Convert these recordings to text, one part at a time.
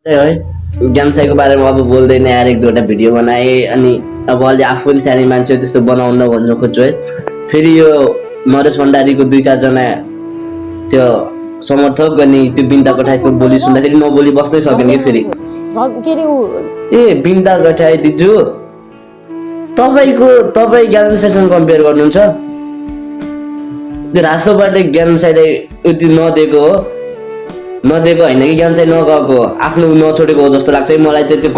है ज्ञानसाईको बारेमा अब बोल्दैन यार, एक दुईवटा भिडियो बनाएँ अनि अब अलि आफू पनि सानो मान्छे त्यस्तो बनाउन भन्न खोज्छु है। फेरि यो नरेश भण्डारीको 2-4 जना त्यो समर्थक अनि त्यो बिन्दा कठाईको बोली सुन्दाखेरि नबोली बस्नै सकेन कि फेरि। ए बिन्दा कठाई दिजु, तपाईँ ज्ञानसाईसँग कम्पेयर गर्नुहुन्छ? त्यो रासोबाट ज्ञानसाईलाई यति नदिएको हो, नदिएको होइन कि ज्ञानसाई नगएको हो, आफ्नो नछोडेको हो जस्तो लाग्छ है मलाई चाहिँ। त्यो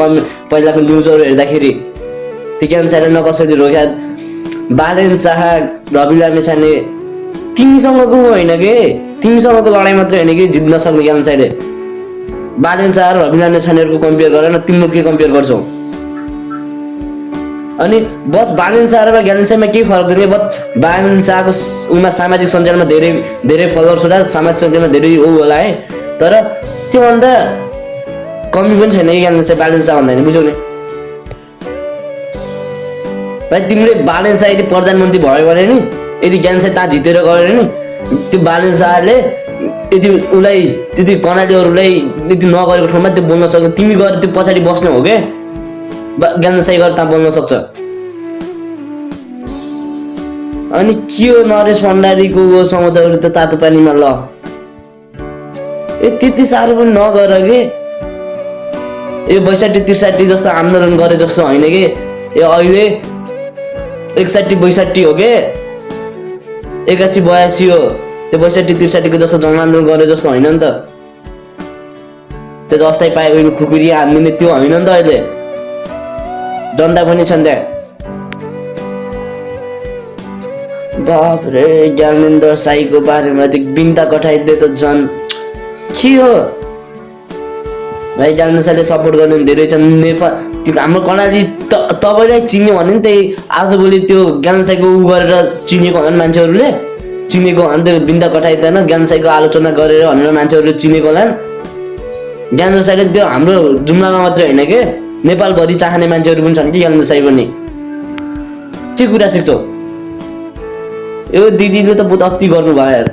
पहिलाको न्युजहरू हेर्दाखेरि त्यो ज्ञानसाईलाई नकसरी रोक्या। बालेन शाह, रवि लामिछाने तिमीसँगको होइन कि, तिमीसँगको लडाइँ मात्रै होइन कि जित्न सक्ने ज्ञानसाईले। बालेन शाह र रवि लामिछानेहरूको कम्पेयर गरेर न, तिम्रो के कम्पेयर गर्छौ? अनि बस बालेन शाह र ज्ञानसाईमा के फरक छ नि? बस बालेन शाहको उमा सामाजिक सञ्जालमा धेरै फलोअर्स होला, सामाजिक सञ्जालमा धेरै ऊ होला है, तर त्योभन्दा कमी पनि छैन कि ज्ञानसाई बालेन शाह भन्दा नि, बुझ्यौ नि? भाइ तिमीले बालेन शाह यदि प्रधानमन्त्री भयो भने नि, यदि ज्ञानसाई ता जितेर गयो नि, त्यो बालेन शाहले यदि उसलाई त्यति कर्णालीहरूलाई यदि नगरेको ठाउँमा त्यो बोल्न सक्छ। तिमी गएर त्यो पछाडि बस्नु हो क्या, ज्ञानसाई गएर त्यहाँ बोल्न सक्छ। अनि के हो नरेश भण्डारीको समर्थकहरू त तातो पानीमा ल, त्यति साह्रो पनि नगर कि। यो 62-63 जस्तो आन्दोलन गरे जस्तो होइन कि, यो अहिले 61-62 हो के, 81-82 हो। त्यो 62-63 को जस्तो जनआन्दोलन गरे जस्तो होइन नि त। त्यो जस्तै पाए उयो खुकुरी हान्दिने त्यो होइन नि त। अहिले जनता पनि छन् त्यहाँ। बाप रे, ज्ञानेन्द्र साईको बारेमा त्यो बिन्दा कठाइदिए त झन् के हो भाइ। ज्ञानेन्द्र सपोर्ट गर्ने धेरै छन्। नेपाल हाम्रो कर्णाली तपाईँलाई चिन्यो भने नि त्यही आजभोलि त्यो ज्ञानसाईको उ गरेर चिनेको होला नि मान्छेहरूले, चिनेको होला नि। त्यो बिन्दा कठाइदैन ज्ञानसाईको आलोचना गरेर भनेर मान्छेहरूले चिनेको होला नि। ज्ञानेन्द्र साईले त्यो हाम्रो जुम्लामा मात्रै होइन कि, नेपालभरि चाहने मान्छेहरू पनि छन् कि ज्ञानेन्द्र साई पनि। के कुरा सिक्छौ? यो दिदीले त बहुत अति गर्नु भयो यार।